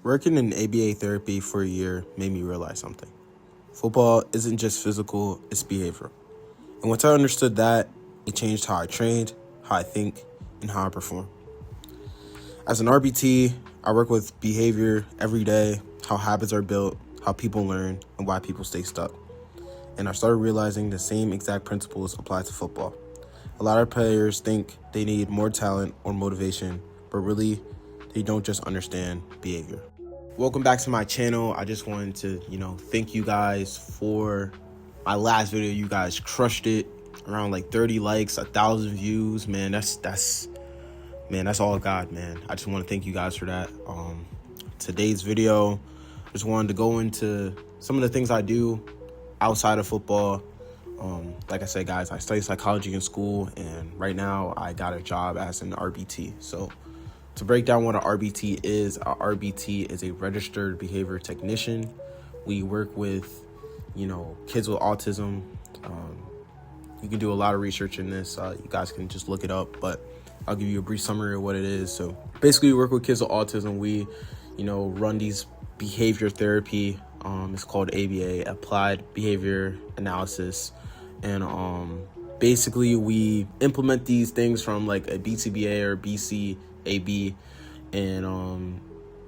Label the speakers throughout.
Speaker 1: Working in ABA therapy for a year made me realize something. Football isn't just physical, it's behavioral. And once I understood that, it changed how I trained, how I think, and how I perform. As an RBT, I work with behavior every day, how habits are built, how people learn, and why people stay stuck. And I started realizing the same exact principles apply to football. A lot of players think they need more talent or motivation, but really, they don't just understand behavior. Welcome back to my channel. I just wanted to, thank you guys for my last video. You guys crushed it. Around like 30 likes, 1,000 views. Man, that's all God, man. I just want to thank you guys for that. Today's video, just wanted to go into some of the things I do outside of football. Like I said, guys, I study psychology in school, and right now I got a job as an RBT. So to break down what an RBT is a registered behavior technician. We work with, kids with autism. You can do a lot of research in this. You guys can just look it up, but I'll give you a brief summary of what it is. So basically, we work with kids with autism. We, run these behavior therapy. It's called ABA, Applied Behavior Analysis. And basically, we implement these things from like a BCBA or BCAB. And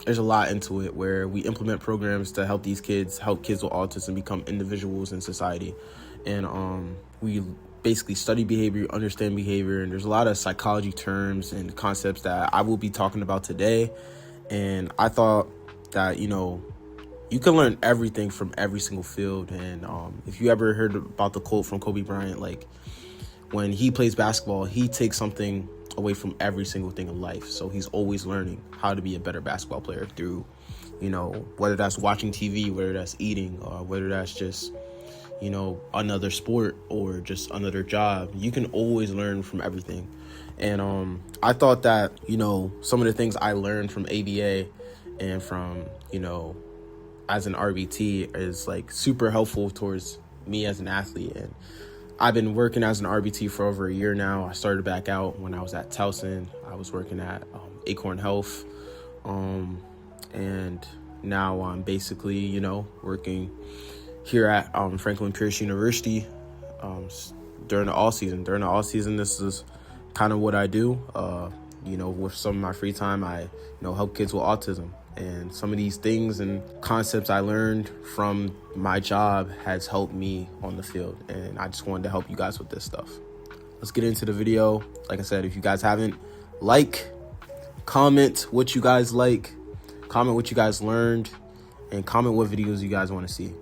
Speaker 1: there's a lot into it where we implement programs to help kids with autism become individuals in society. And we basically study behavior, understand behavior, and there's a lot of psychology terms and concepts that I will be talking about today. And I thought that, you can learn everything from every single field. And if you ever heard about the quote from Kobe Bryant, like when he plays basketball, he takes something away from every single thing in life. So he's always learning how to be a better basketball player through, whether that's watching TV, whether that's eating, or whether that's just, another sport or just another job. You can always learn from everything. And I thought that, some of the things I learned from ABA and from, as an RBT is like super helpful towards me as an athlete. And I've been working as an RBT for over a year now. I started back out when I was at Towson. I was working at Acorn Health. And now I'm basically, working here at Franklin Pierce University during the off season. During the off season, this is kind of what I do. With some of my free time, I, help kids with autism. And some of these things and concepts I learned from my job has helped me on the field. And I just wanted to help you guys with this stuff. Let's get into the video. Like I said, if you guys haven't, comment what you guys like, comment what you guys learned, and comment what videos you guys want to see.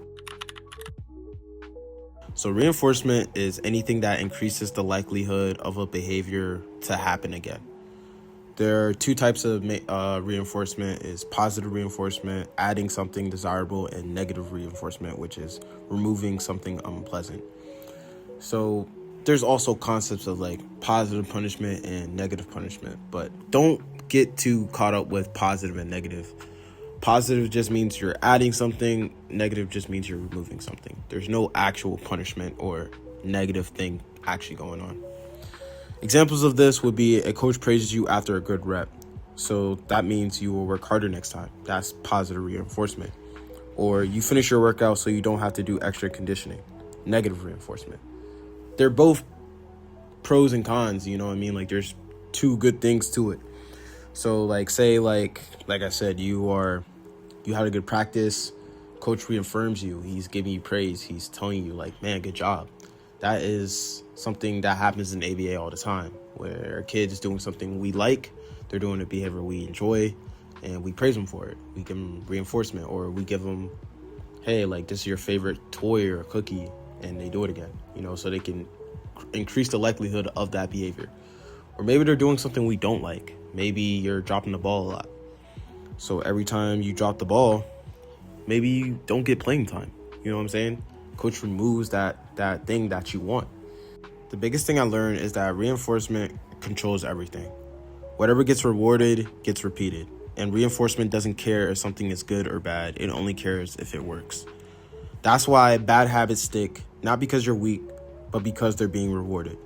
Speaker 1: So reinforcement is anything that increases the likelihood of a behavior to happen again. There are two types of reinforcement: is positive reinforcement, adding something desirable, and negative reinforcement, which is removing something unpleasant. So there's also concepts of like positive punishment and negative punishment, but don't get too caught up with positive and negative. Positive just means you're adding something. Negative just means you're removing something. There's no actual punishment or negative thing actually going on. Examples of this would be a coach praises you after a good rep. So that means you will work harder next time. That's positive reinforcement. Or you finish your workout so you don't have to do extra conditioning. Negative reinforcement. They're both pros and cons, Like there's two good things to it. So like say like I said, you had a good practice, coach reaffirms you, he's giving you praise, he's telling you like, man, good job. That is something that happens in ABA all the time, where a kid is doing something we like, they're doing a behavior we enjoy, and we praise them for it. We give them reinforcement, or we give them, hey, like this is your favorite toy or cookie, and they do it again, so they can increase the likelihood of that behavior. Or maybe they're doing something we don't like. Maybe you're dropping the ball a lot. So every time you drop the ball, maybe you don't get playing time. You know what I'm saying? Coach removes that thing that you want. The biggest thing I learned is that reinforcement controls everything. Whatever gets rewarded gets repeated. And reinforcement doesn't care if something is good or bad. It only cares if it works. That's why bad habits stick, not because you're weak, but because they're being rewarded.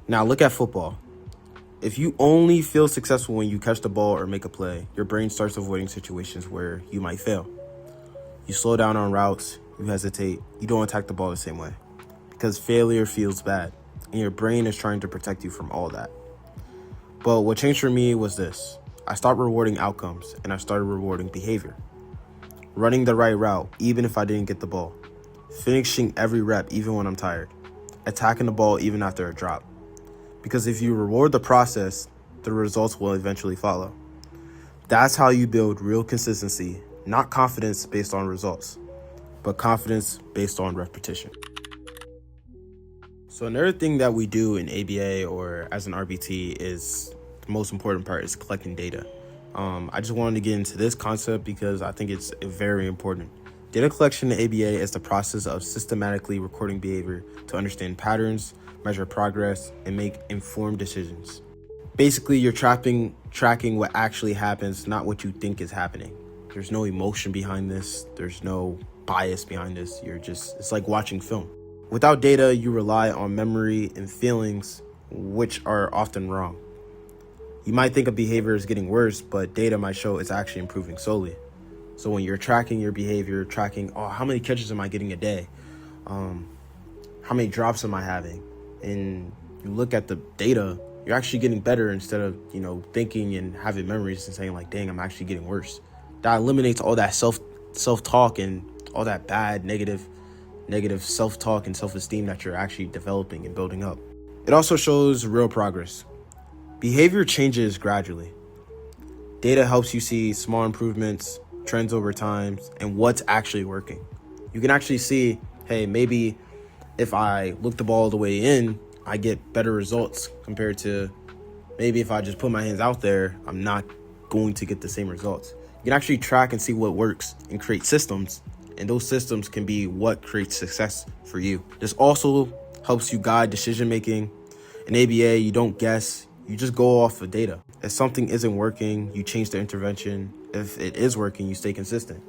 Speaker 1: Now look at football. If you only feel successful when you catch the ball or make a play, your brain starts avoiding situations where you might fail. You slow down on routes, you hesitate, you don't attack the ball the same way because failure feels bad and your brain is trying to protect you from all that. But what changed for me was this. I stopped rewarding outcomes and I started rewarding behavior. Running the right route, even if I didn't get the ball. Finishing every rep, even when I'm tired. Attacking the ball, even after a drop. Because if you reward the process, the results will eventually follow. That's how you build real consistency, not confidence based on results, but confidence based on repetition. So another thing that we do in ABA or as an RBT is the most important part is collecting data. I just wanted to get into this concept because I think it's very important. Data collection in ABA is the process of systematically recording behavior to understand patterns, measure progress, and make informed decisions. Basically, you're tracking what actually happens, not what you think is happening. There's no emotion behind this. There's no bias behind this. It's like watching film. Without data, you rely on memory and feelings, which are often wrong. You might think a behavior is getting worse, but data might show it's actually improving slowly. So when you're tracking your behavior, how many catches am I getting a day? How many drops am I having? And you look at the data, you're actually getting better instead of, thinking and having memories and saying like, dang, I'm actually getting worse. That eliminates all that self-talk and all that bad, negative self-talk and self-esteem that you're actually developing and building up. It also shows real progress. Behavior changes gradually. Data helps you see small improvements, trends over time, and what's actually working. You can actually see, hey, maybe if I look the ball the way in, I get better results compared to maybe if I just put my hands out there, I'm not going to get the same results. You can actually track and see what works and create systems, and those systems can be what creates success for you. This also helps you guide decision making. In ABA, you don't guess, you just go off of data. If something isn't working, you change the intervention. If it is working, you stay consistent.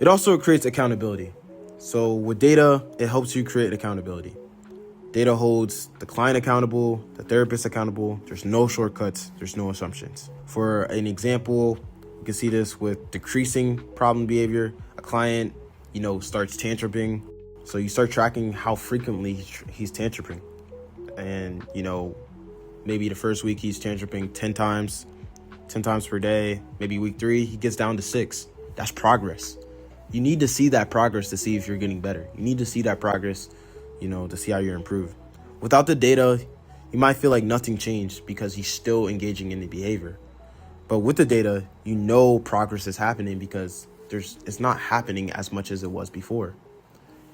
Speaker 1: It also creates accountability. So with data, it helps you create accountability. Data holds the client accountable, the therapist accountable. There's no shortcuts, there's no assumptions. For an example, you can see this with decreasing problem behavior. A client, starts tantruming. So you start tracking how frequently he's tantruming. And, maybe the first week he's tantruming 10 times per day. Maybe week 3, he gets down to 6. That's progress. You need to see that progress to see if you're getting better. You need to see that progress, to see how you're improved. Without the data, you might feel like nothing changed because he's still engaging in the behavior. But with the data, progress is happening because it's not happening as much as it was before.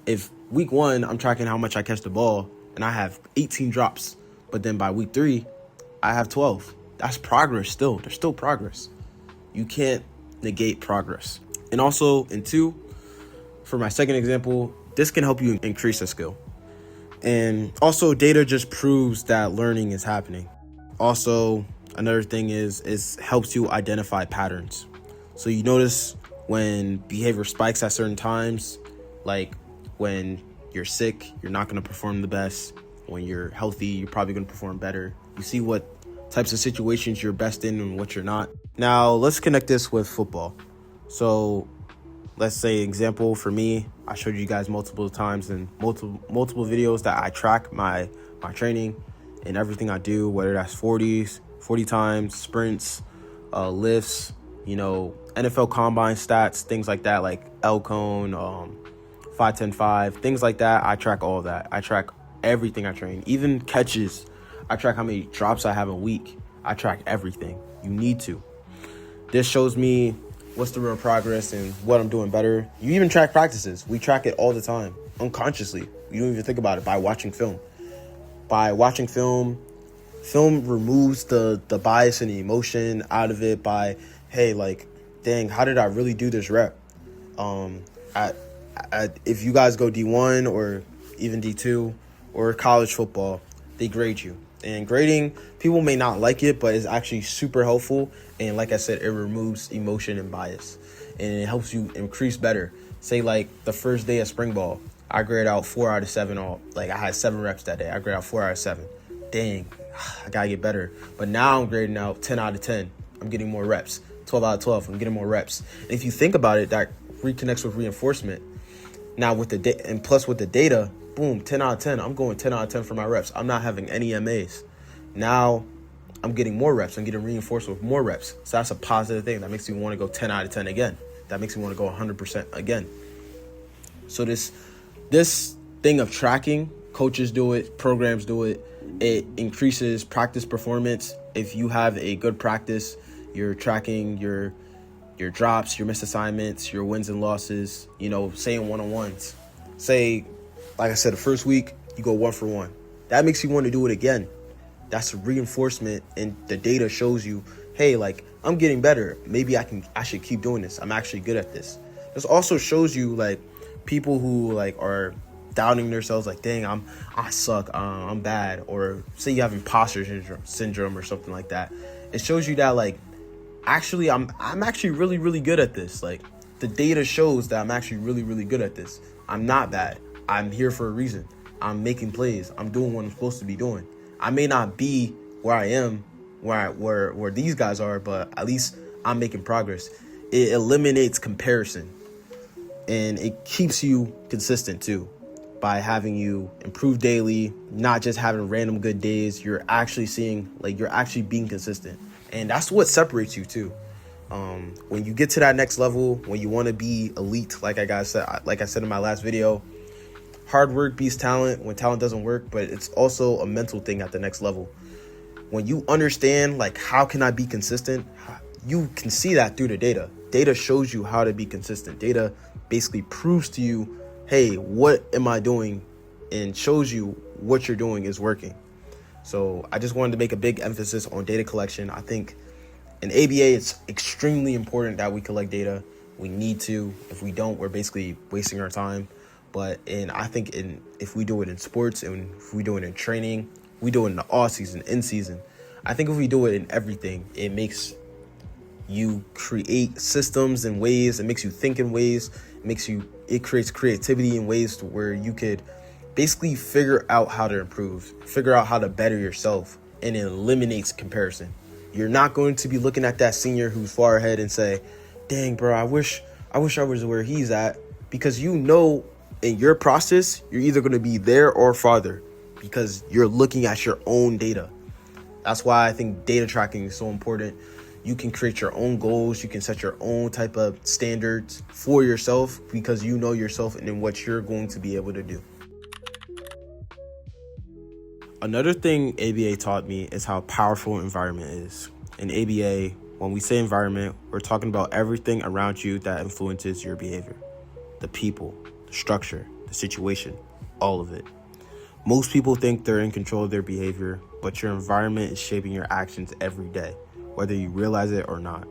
Speaker 1: If week 1, I'm tracking how much I catch the ball and I have 18 drops, but then by week 3, I have 12. That's progress still. There's still progress. You can't negate progress. And also in 2, for my second example, this can help you increase a skill. And also data just proves that learning is happening. Also, another thing is it helps you identify patterns. So you notice when behavior spikes at certain times, like when you're sick, you're not going to perform the best. When you're healthy, you're probably going to perform better. You see what types of situations you're best in and what you're not. Now, let's connect this with football. So let's say example for me, I showed you guys multiple times in multiple videos that I track my training and everything I do, whether that's 40 times, sprints, lifts, NFL combine stats, things like that, like L cone, 5-10-5, things like that. I track all of that. I track everything I train, even catches. I track how many drops I have a week. I track everything. You need to. This shows me what's the real progress and what I'm doing better. You even track practices. We track it all the time, unconsciously. You don't even think about it by watching film. Film removes the bias and the emotion out of it by, hey, like, dang, how did I really do this rep? If you guys go D1 or even D2 or college football, they grade you. And grading, people may not like it, but it's actually super helpful. And like I said, it removes emotion and bias. And it helps you increase better. Say like the first day of spring ball, I grade out 4 out of 7 I had 7 reps that day. I grade out 4 out of 7. Dang, I gotta get better. But now I'm grading out 10 out of 10. I'm getting more reps. 12 out of 12. I'm getting more reps. And if you think about it, that reconnects with reinforcement. Now with the and plus with the data, boom, 10 out of 10. I'm going 10 out of 10 for my reps. I'm not having any MAs. Now I'm getting more reps. I'm getting reinforced with more reps. So that's a positive thing. That makes me want to go 10 out of 10 again. That makes me want to go 100% again. So this thing of tracking, coaches do it, programs do it. It increases practice performance. If you have a good practice, you're tracking your drops, your missed assignments, your wins and losses, say in one-on-ones. Say, like I said, the first week, you go 1 for 1. That makes you want to do it again. That's a reinforcement, and the data shows you, hey, like, I'm getting better. Maybe I should keep doing this. I'm actually good at this. This also shows you, like, people who, like, are doubting themselves, like, dang, I suck, I'm bad. Or say you have imposter syndrome or something like that. It shows you that, like, actually, I'm actually really, really good at this. Like, the data shows that I'm actually really, really good at this. I'm not bad. I'm here for a reason. I'm making plays. I'm doing what I'm supposed to be doing. I may not be where I am, where these guys are, but at least I'm making progress. It eliminates comparison, and it keeps you consistent too, by having you improve daily, not just having random good days. You're actually seeing, like, you're actually being consistent. And that's what separates you too. When you get to that next level, when you want to be elite, like I said in my last video, hard work beats talent when talent doesn't work, but it's also a mental thing at the next level. When you understand, like, how can I be consistent? You can see that through the data. Data shows you how to be consistent. Data basically proves to you, hey, what am I doing? And shows you what you're doing is working. So I just wanted to make a big emphasis on data collection. I think in ABA, it's extremely important that we collect data. We need to. If we don't, we're basically wasting our time. But I think if we do it in sports, and if we do it in training, we do it in the off season, in season. I think if we do it in everything, it makes you create systems and ways. It makes you think in ways. It creates creativity in ways to where you could basically figure out how to improve, figure out how to better yourself, and it eliminates comparison. You're not going to be looking at that senior who's far ahead and say, dang, bro, I wish I was where he's at, because in your process, you're either going to be there or farther because you're looking at your own data. That's why I think data tracking is so important. You can create your own goals. You can set your own type of standards for yourself because you know yourself and then what you're going to be able to do. Another thing ABA taught me is how powerful environment is. In ABA, when we say environment, we're talking about everything around you that influences your behavior. The people, the structure, the situation, all of it. Most people think they're in control of their behavior, but your environment is shaping your actions every day, whether you realize it or not.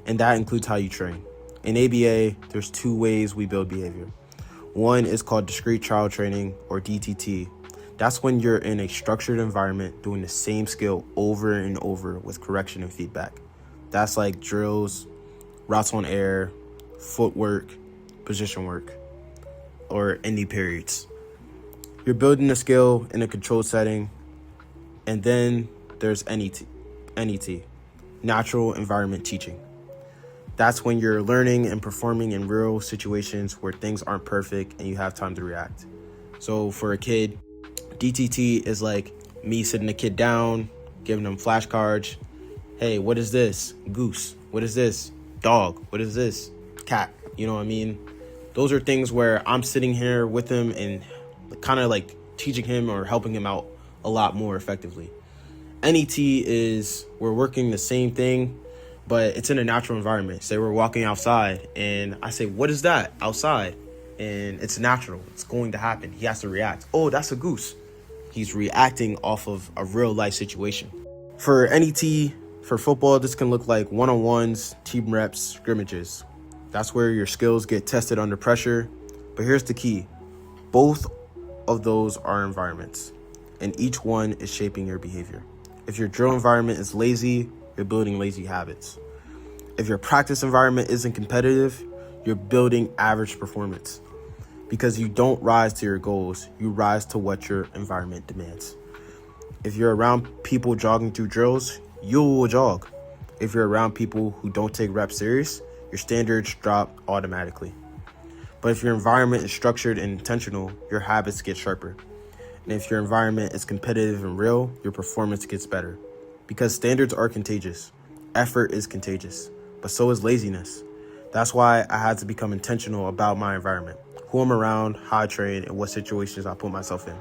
Speaker 1: And that includes how you train. In ABA, there's 2 ways we build behavior. One is called discrete trial training, or DTT. That's when you're in a structured environment doing the same skill over and over with correction and feedback. That's like drills, routes on air, footwork, position work, or indie periods. You're building a skill in a controlled setting. And then there's NET, natural environment teaching. That's when you're learning and performing in real situations where things aren't perfect and you have time to react. So for a kid, DTT is like me sitting a kid down, giving them flashcards. Hey, what is this? Goose. What is this? Dog. What is this? Cat. You know what I mean? Those are things where I'm sitting here with him and kind of like teaching him or helping him out a lot more effectively. NET is we're working the same thing, but it's in a natural environment. Say we're walking outside and I say, what is that outside? And it's natural. It's going to happen. He has to react. Oh, that's a goose. He's reacting off of a real life situation. For NET, for football, this can look like one-on-ones, team reps, scrimmages. That's where your skills get tested under pressure. But here's the key. Both of those are environments, and each one is shaping your behavior. If your drill environment is lazy, you're building lazy habits. If your practice environment isn't competitive, you're building average performance. Because you don't rise to your goals, you rise to what your environment demands. If you're around people jogging through drills, you will jog. If you're around people who don't take reps serious, your standards drop automatically. But if your environment is structured and intentional, your habits get sharper. And if your environment is competitive and real, your performance gets better. Because standards are contagious. Effort is contagious, but so is laziness. That's why I had to become intentional about my environment, who I'm around, how I train, and what situations I put myself in.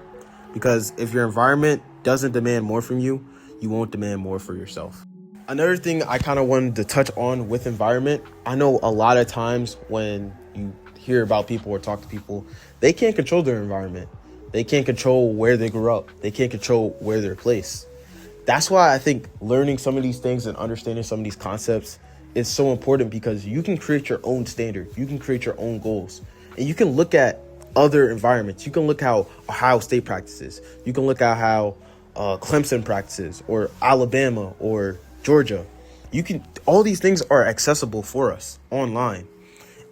Speaker 1: Because if your environment doesn't demand more from you, you won't demand more for yourself. Another thing I kind of wanted to touch on with environment, I know a lot of times when you hear about people or talk to people, they can't control their environment. They can't control where they grew up. They can't control where they're placed. That's why I think learning some of these things and understanding some of these concepts is so important, because you can create your own standard. You can create your own goals. And you can look at other environments. You can look how Ohio State practices. You can look at how Clemson practices, or Alabama or Georgia. All these things are accessible for us online.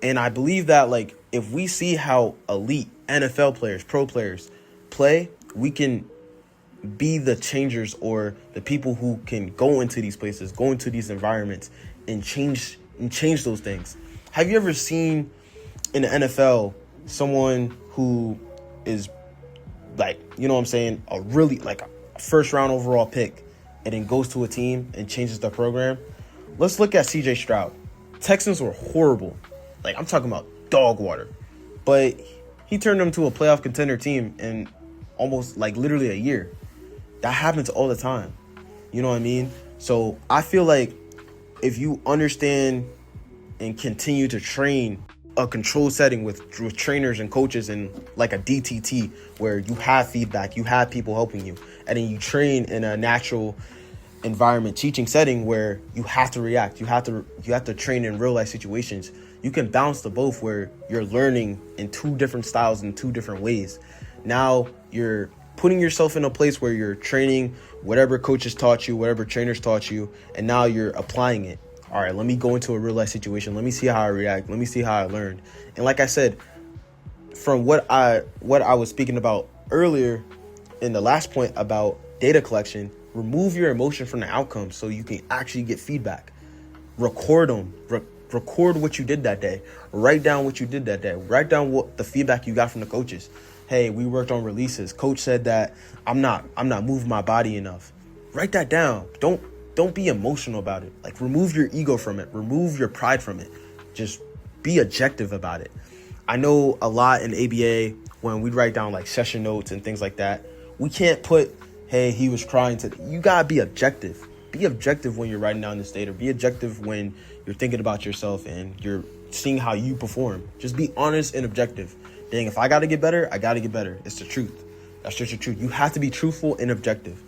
Speaker 1: And I believe that, like, if we see how elite NFL players, pro players play, we can be the changers, or the people who can go into these places, go into these environments and change those things. Have you ever seen in the NFL someone who is, like, you know what I'm saying, a really, like, a first round overall pick, and then goes to a team and changes the program? Let's look at CJ Stroud. Texans were horrible. Like, I'm talking about dog water. But he turned them to a playoff contender team in almost, like, literally a year. That happens all the time. You know what I mean? So I feel like if you understand and continue to train a controlled setting with trainers and coaches, and like a DTT, where you have feedback, you have people helping you, and then you train in a natural environment teaching setting where you have to react, you have to train in real life situations, you can bounce to both, where you're learning in two different styles, in two different ways. Now you're putting yourself in a place where you're training whatever coaches taught you, whatever trainers taught you, and now you're applying it. All right, let me go into a real life situation. Let me see how I react. Let me see how I learned. And like I said, from what I was speaking about earlier in the last point about data collection, remove your emotion from the outcome so you can actually get feedback. Record them. Record what you did that day. Write down what you did that day. Write down what the feedback you got from the coaches. Hey, we worked on releases. Coach said that I'm not moving my body enough. Write that down. Don't be emotional about it. Like, remove your ego from it. Remove your pride from it. Just be objective about it. I know a lot in ABA, when we write down like session notes and things like that, we can't put, hey, he was crying you gotta be objective. Be objective when you're writing down this data. Be objective when you're thinking about yourself and you're seeing how you perform. Just be honest and objective. Dang, if I gotta get better, I gotta get better. It's the truth. That's just the truth. You have to be truthful and objective.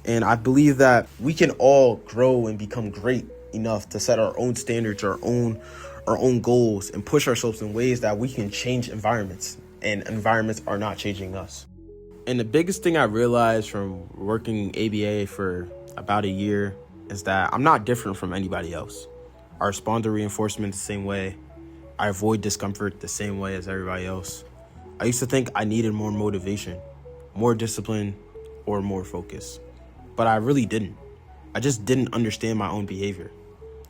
Speaker 1: And I believe that we can all grow and become great enough to set our own standards, our own goals, and push ourselves in ways that we can change environments, and environments are not changing us. And the biggest thing I realized from working ABA for about a year is that I'm not different from anybody else. I respond to reinforcement the same way. I avoid discomfort the same way as everybody else. I used to think I needed more motivation, more discipline, or more focus. But I really didn't. I just didn't understand my own behavior.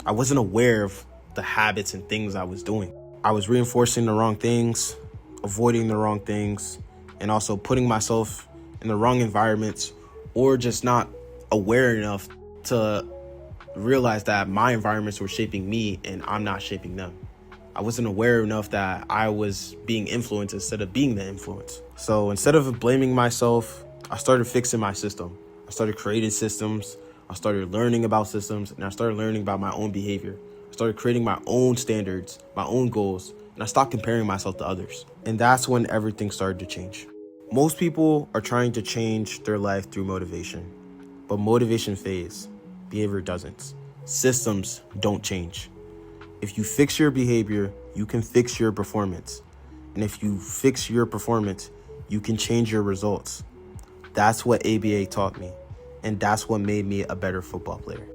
Speaker 1: I wasn't aware of the habits and things I was doing. I was reinforcing the wrong things, avoiding the wrong things, and also putting myself in the wrong environments, or just not aware enough to realize that my environments were shaping me and I'm not shaping them. I wasn't aware enough that I was being influenced instead of being the influence. So instead of blaming myself, I started fixing my system. I started creating systems. I started learning about systems, and I started learning about my own behavior. I started creating my own standards, my own goals, and I stopped comparing myself to others. And that's when everything started to change. Most people are trying to change their life through motivation, but motivation fades. Behavior doesn't. Systems don't change. If you fix your behavior, you can fix your performance. And if you fix your performance, you can change your results. That's what ABA taught me. And that's what made me a better football player.